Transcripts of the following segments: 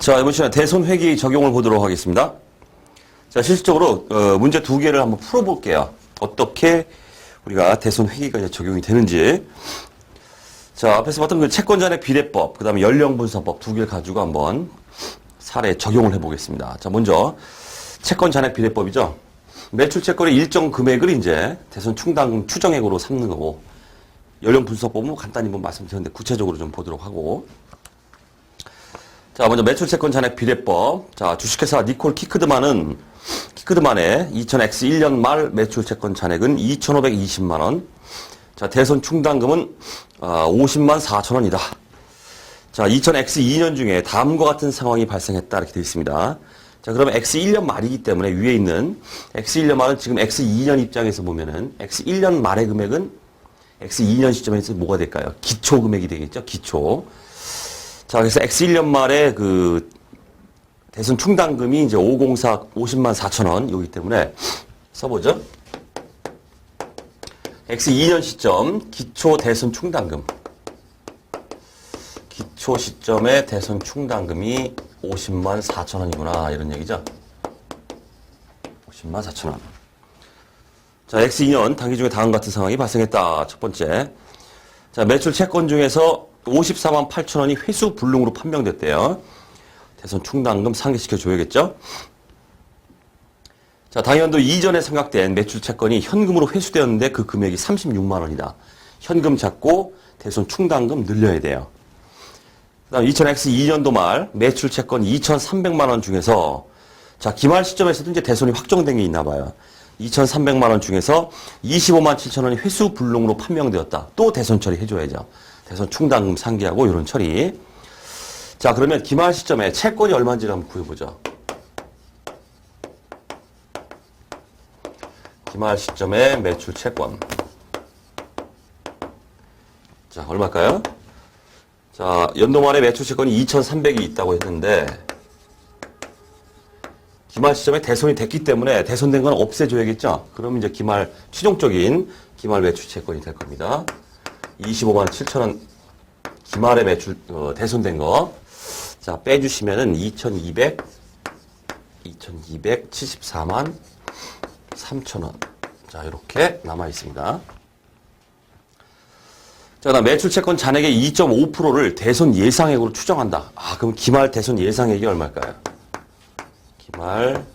자, 이번 시간에 대손 회계 적용을 보도록 하겠습니다. 자, 실질적으로 문제 두 개를 한번 풀어볼게요. 어떻게 우리가 대손 회계가 이제 적용이 되는지. 자, 앞에서 봤던 그 채권잔액 비례법, 그 다음에 연령분산법 두 개를 가지고 한번 사례 적용을 해보겠습니다. 자, 먼저 채권잔액 비례법이죠. 매출 채권의 일정 금액을 이제 대손 충당금 추정액으로 삼는 거고, 연령분산법은 간단히 한번 말씀드렸는데 구체적으로 좀 보도록 하고. 자, 먼저 매출 채권 잔액 비례법. 자, 주식회사 니콜 키크드만의 2000X 1년 말 매출 채권 잔액은 2,520만 원. 자, 대손 충당금은 50만 4천 원이다. 자, 2000X 2년 중에 다음과 같은 상황이 발생했다 이렇게 되어 있습니다. 자, 그러면 X 1년 말이기 때문에 위에 있는 X 1년 말은 지금 X 2년 입장에서 보면은 X 1년 말의 금액은 X 2년 시점에서 뭐가 될까요? 기초 금액이 되겠죠? 기초. 자, 그래서 X 1년 말에 그 대손 충당금이 이제 50만 4천 원 이기 때문에 써보죠. X 2년 시점 기초 대손 충당금. 기초 시점의 대손 충당금이 50만 4천 원이구나 이런 얘기죠. 50만 4천 원. 자, X 2년 단기 중에 다음 같은 상황이 발생했다. 첫 번째. 자, 매출 채권 중에서 54만 8천 원이 회수 불능으로 판명됐대요. 대손 충당금 상기시켜 줘야겠죠. 자, 당연도 이전에 생각된 매출 채권이 현금으로 회수되었는데 그 금액이 36만 원이다. 현금 잡고 대손 충당금 늘려야 돼요. 그다음 2000X 2년도 말 매출 채권 2,300만 원 중에서 자, 기말 시점에서도 이제 대손이 확정된 게 있나 봐요. 2,300만 원 중에서 25만 7천 원이 회수 불능으로 판명되었다. 또 대손 처리 해줘야죠. 대손 충당금 상기하고 이런 처리. 자, 그러면 기말 시점에 채권이 얼마인지를 한번 구해보죠. 기말 시점에 매출 채권. 자, 얼마일까요? 자, 연도 말에 매출 채권이 2,300이 있다고 했는데 기말 시점에 대손이 됐기 때문에 대손된 건 없애줘야겠죠? 그러면 이제 기말, 최종적인 기말 매출 채권이 될 겁니다. 25만 7천 원 기말에 매출, 대손된 거. 자, 빼주시면은 2,274만 3천 원. 자, 이렇게 남아 있습니다. 자, 그다음 매출 채권 잔액의 2.5%를 대손 예상액으로 추정한다. 아, 그럼 기말 대손 예상액이 얼마일까요? 기말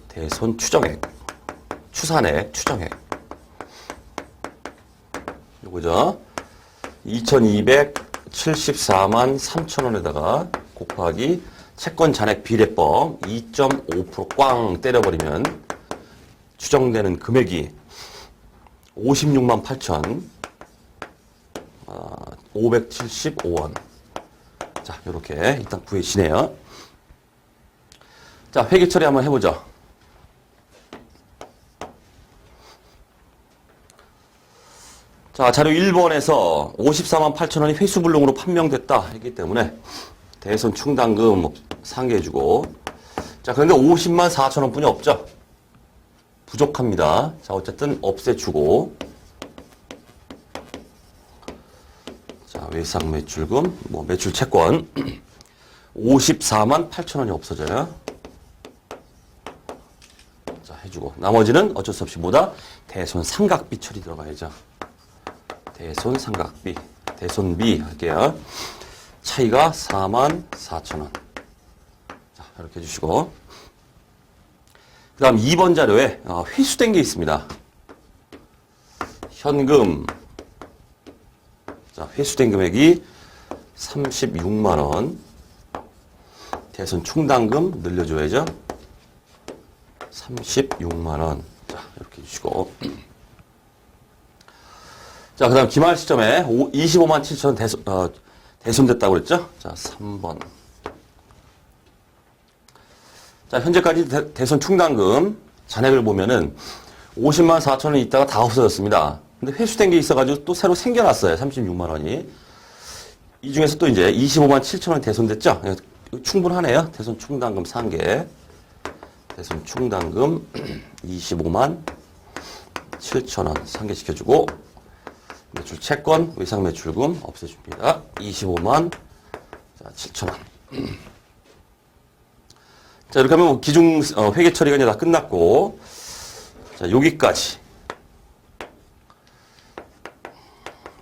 대손 추정액. 추산액, 추정액. 요거죠. 2,274만 3천 원에다가 곱하기 채권 잔액 비례법 2.5% 꽝 때려버리면 추정되는 금액이 56만 8천 575원. 자, 요렇게 일단 구해지네요. 자, 회계 처리 한번 해보죠. 자, 자료 1번에서 54만 8천 원이 회수불능으로 판명됐다 했기 때문에 대손 충당금 상기해주고. 자, 그런데 50만 4천 원 뿐이 없죠. 부족합니다. 자, 어쨌든 없애주고. 자, 외상 매출금, 매출 채권 54만 8천 원이 없어져요. 자, 해주고. 나머지는 어쩔 수 없이 뭐다? 대손 상각비 처리 들어가야죠. 대손 상각비, 대손비 할게요. 차이가 4만 4천 원. 자, 이렇게 해주시고. 그 다음 2번 자료에 회수된 게 있습니다. 현금. 자, 회수된 금액이 36만 원. 대손 충당금 늘려줘야죠. 36만 원. 자, 이렇게 해주시고. 자, 그 다음 기말 시점에 25만 7천 원 대손됐다고 그랬죠? 자, 3번. 자, 현재까지 대손 충당금 잔액을 보면은 50만 4천 원이 있다가 다 없어졌습니다. 근데 회수된 게 있어가지고 또 새로 생겨났어요. 36만 원이. 이 중에서 또 이제 25만 7천 원이 대손됐죠? 충분하네요. 대손 충당금 상계. 대손 충당금 25만 7천 원 상계시켜주고. 매출 채권, 외상 매출금 없애줍니다. 25만 7천 원. 자, 이렇게 하면 기중 회계 처리가 이제 다 끝났고, 자, 여기까지.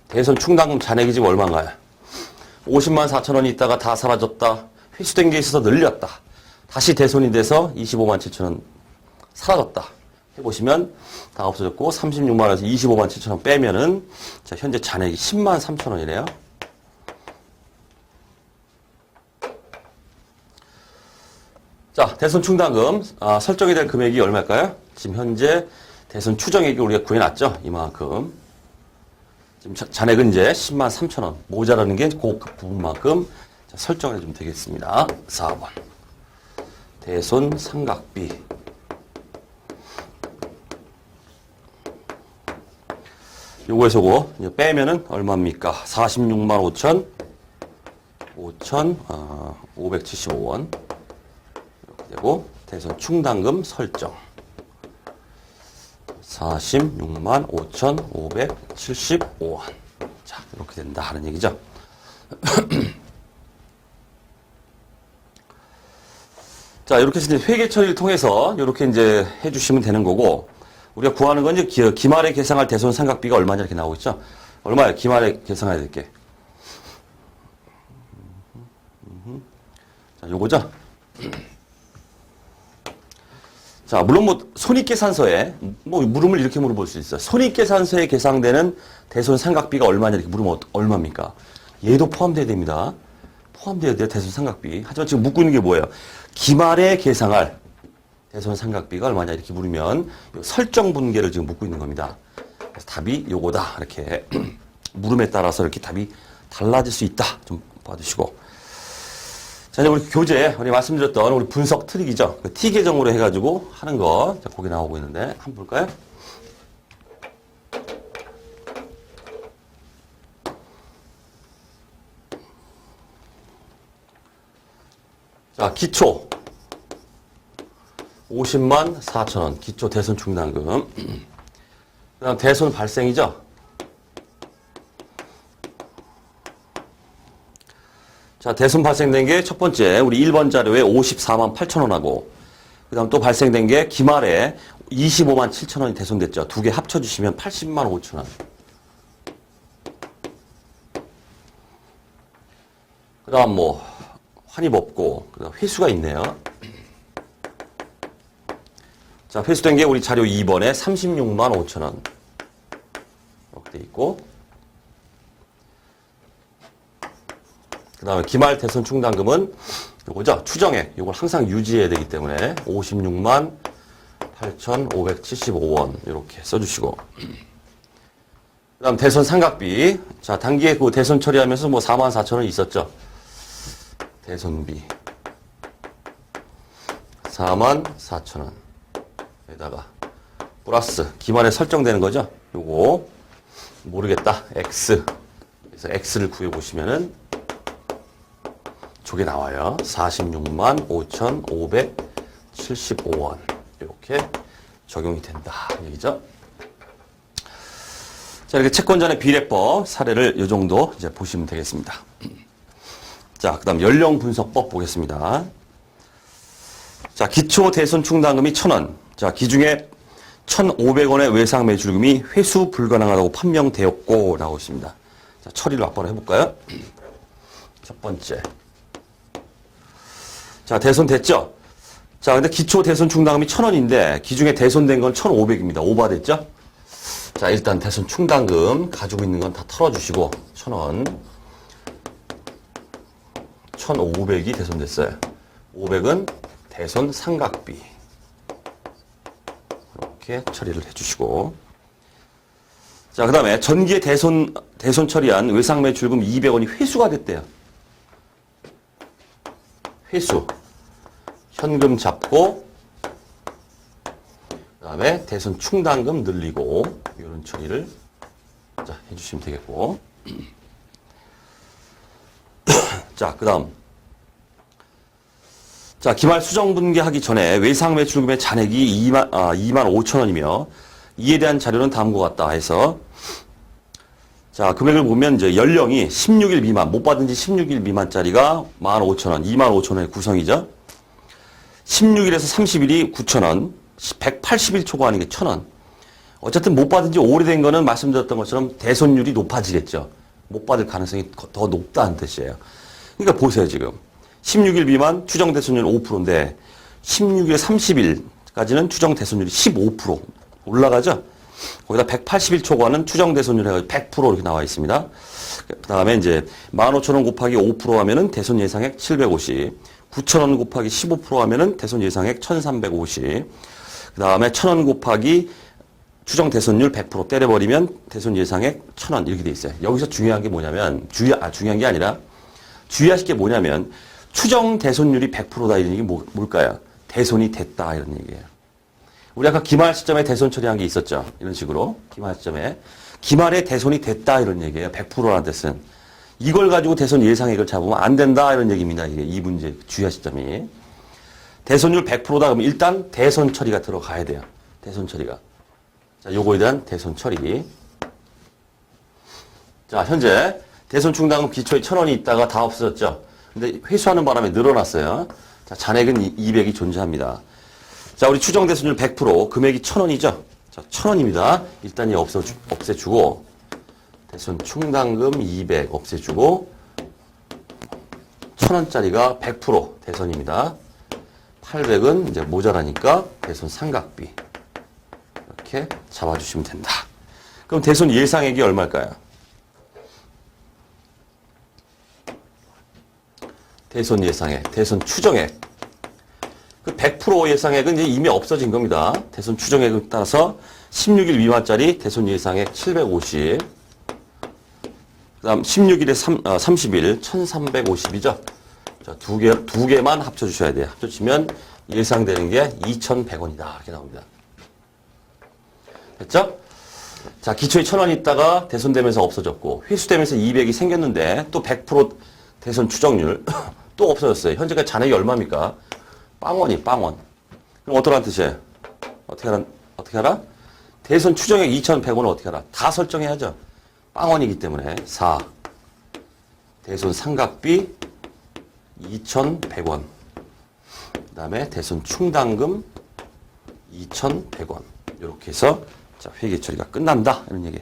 대손 충당금 잔액이 지금 얼마인가요? 50만 4천 원이 있다가 다 사라졌다. 회수된 게 있어서 늘렸다. 다시 대손이 돼서 25만 7천 원 사라졌다. 해보시면 다 없어졌고 36만 원에서 25만 7천 원 빼면은 자, 현재 잔액이 10만 3천 원이네요. 자, 대손 충당금 설정이 될 금액이 얼마일까요? 지금 현재 대손 추정액이 우리가 구해놨죠? 이만큼. 지금 잔액은 이제 10만 3천 원. 모자라는 게 그 부분만큼 설정을 해주면 되겠습니다. 4번. 대손 상각비. 요거에서 요거 빼면은 얼마입니까? 46만 575원. 이렇게 되고, 대손 충당금 설정. 46만 5,575원. 자, 이렇게 된다 하는 얘기죠. 자, 이렇게 해서 회계 처리를 통해서 이렇게 이제 해주시면 되는 거고, 우리가 구하는 건 이제 기말에 계상할 대손 상각비가 얼마냐 이렇게 나오고 있죠. 얼마야? 기말에 계상해야 될 게. 자, 요거죠. 자, 물론 손익계산서에 물음을 이렇게 물어볼 수 있어요. 손익계산서에 계상되는 대손 상각비가 얼마냐 이렇게 물으면 얼마입니까? 얘도 포함돼야 됩니다. 포함돼야 돼요, 대손 상각비. 하지만 지금 묻고 있는 게 뭐예요? 기말에 계상할 대손 상각비가 얼마냐 이렇게 물으면 설정 분계를 지금 묻고 있는 겁니다. 그래서 답이 요거다 이렇게 물음에 따라서 이렇게 답이 달라질 수 있다 좀 봐주시고. 자, 이제 우리 교재 우리 말씀드렸던 우리 분석 트릭이죠. 그 T 계정으로 해가지고 하는 거 자, 거기 나오고 있는데 한번 볼까요? 자, 기초 50만 4천 원 기초 대손 충당금. 그다음 대손 발생이죠. 자, 대손 발생된 게 첫 번째 우리 1번 자료에 54만 8천 원하고 그다음 또 발생된 게 기말에 25만 7천 원이 대손됐죠. 두 개 합쳐 주시면 80만 5천 원. 그다음 환입 없고 그다음 회수가 있네요. 자, 회수된 게 우리 자료 2번에 36만 5천 원. 이렇게 돼 있고. 그 다음에 기말 대손 충당금은 요거죠. 추정액. 요걸 항상 유지해야 되기 때문에 56만 8,575원. 이렇게 써주시고. 그 다음 대손 상각비. 자, 단기에 그 대손 처리하면서 4만 4천 원 있었죠. 대손비. 4만 4천 원. 에다가 플러스 기말에 설정되는 거죠. 요거 모르겠다. X. 그래서 X를 구해 보시면은 저게 나와요. 46만 5,575원. 이렇게 적용이 된다. 얘기죠. 자, 이렇게 채권전의 비례법 사례를 요 정도 이제 보시면 되겠습니다. 자, 그다음 연령 분석법 보겠습니다. 자, 기초 대손 충당금이 1,000원. 자, 기중에 1,500원의 외상 매출금이 회수 불가능하다고 판명되었고 라고 있습니다. 자, 처리를 앞바로 해볼까요? 첫 번째. 자, 대손 됐죠? 자, 근데 기초 대손 충당금이 1,000원인데 기중에 대손된 건 1,500입니다. 오버됐죠? 자, 일단 대손 충당금 가지고 있는 건 다 털어주시고 1,000원. 1,500이 대손됐어요. 500은 대손 상각비. 이렇게 처리를 해주시고. 자, 그 다음에 전기에 대손 처리한 외상 매출금 200원이 회수가 됐대요. 회수. 현금 잡고, 그 다음에 대손 충당금 늘리고, 이런 처리를 자, 해주시면 되겠고. 자, 그 다음. 자, 기말 수정 분계하기 전에 외상 매출금의 잔액이 2만 5천 원이며 이에 대한 자료는 다음과 같다 해서 자, 금액을 보면 이제 연령이 16일 미만, 못 받은 지 16일 미만짜리가 15,000원, 25,000원의 구성이죠. 16일에서 30일이 9,000원, 180일 초과하는 게 1,000원. 어쨌든 못 받은 지 오래된 거는 말씀드렸던 것처럼 대손율이 높아지겠죠. 못 받을 가능성이 더 높다는 뜻이에요. 그러니까 보세요, 지금. 16일 미만 추정 대손율 5%인데 16일에 30일까지는 추정 대손율이 15% 올라가죠. 거기다 180일 초과는 추정 대손율 해가지고 100% 이렇게 나와 있습니다. 그 다음에 이제 15,000원 곱하기 5% 하면은 대손 예상액 750, 9,000원 곱하기 15% 하면은 대손 예상액 1,350, 그 다음에 1,000원 곱하기 추정 대손율 100% 때려버리면 대손 예상액 1,000원 이렇게 돼 있어요. 여기서 중요한 게 뭐냐면, 중요한 게 아니라 주의하실 게 뭐냐면 추정 대손율이 100%다 이런 얘기 뭘까요? 대손이 됐다 이런 얘기예요. 우리 아까 기말 시점에 대손 처리한 게 있었죠. 이런 식으로 기말 시점에 기말에 대손이 됐다 이런 얘기예요. 100%라는 뜻은 이걸 가지고 대손 예상액을 잡으면 안 된다 이런 얘기입니다. 이게 이 문제 주의하실 점이 대손율 100%다 그러면 일단 대손 처리가 들어가야 돼요. 대손 처리가. 자, 요거에 대한 대손 처리. 자, 현재 대손 충당금 기초에 1,000원이 있다가 다 없어졌죠. 근데 회수하는 바람에 늘어났어요. 자, 잔액은 200이 존재합니다. 자, 우리 추정 대손율 100%, 금액이 1,000원이죠. 자, 1,000원입니다. 일단 이 없애주고, 대손 충당금 200 없애주고, 1,000원짜리가 100% 대손입니다. 800은 이제 모자라니까 대손 상각비. 이렇게 잡아주시면 된다. 그럼 대손 예상액이 얼마일까요? 대손 예상액, 대손 추정액. 그 100% 예상액은 이제 이미 없어진 겁니다. 대손 추정액에 따라서 16일 미만짜리 대손 예상액 750. 그 다음 16일에 30일 1350이죠. 자, 두 개만 합쳐주셔야 돼요. 합쳐주시면 예상되는 게 2,100원이다. 이렇게 나옵니다. 됐죠? 자, 기초에 1,000원이 있다가 대손되면서 없어졌고, 회수되면서 200이 생겼는데, 또 100% 대손 추정률, 또 없어졌어요. 현재까지 잔액이 얼마입니까? 빵원이, 빵원. 그럼 어떠란 뜻이에요? 어떻게 알아? 대손 추정액 2,100원을 어떻게 알아? 다 설정해야죠. 빵원이기 때문에 4. 대손 상각비 2,100원. 그 다음에 대손 충당금 2,100원. 이렇게 해서 자, 회계 처리가 끝난다. 이런 얘기.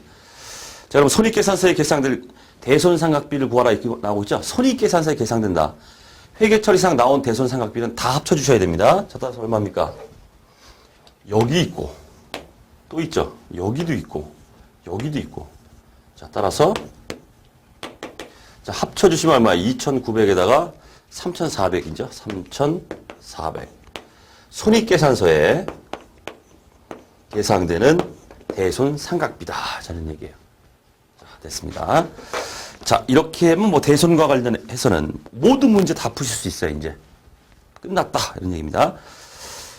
자, 그럼 손익계산서에 계상될 대손 상각비를 구하라 이렇게 나오고 있죠? 손익계산서에 계상된다. 회계 처리상 나온 대손 상각비는 다 합쳐주셔야 됩니다. 자, 따라서 얼마입니까? 여기 있고, 또 있죠? 여기도 있고, 여기도 있고. 자, 따라서, 자, 합쳐주시면 얼마야? 2,900에다가 3,400이죠? 3,400. 손익계산서에 계상되는 대손 상각비다. 자는 얘기예요. 자, 됐습니다. 자, 이렇게 하면 뭐 대손과 관련해서는 모든 문제 다 푸실 수 있어요, 이제. 끝났다. 이런 얘기입니다.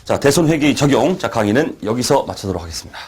자, 대손 회계 적용. 자, 강의는 여기서 마치도록 하겠습니다.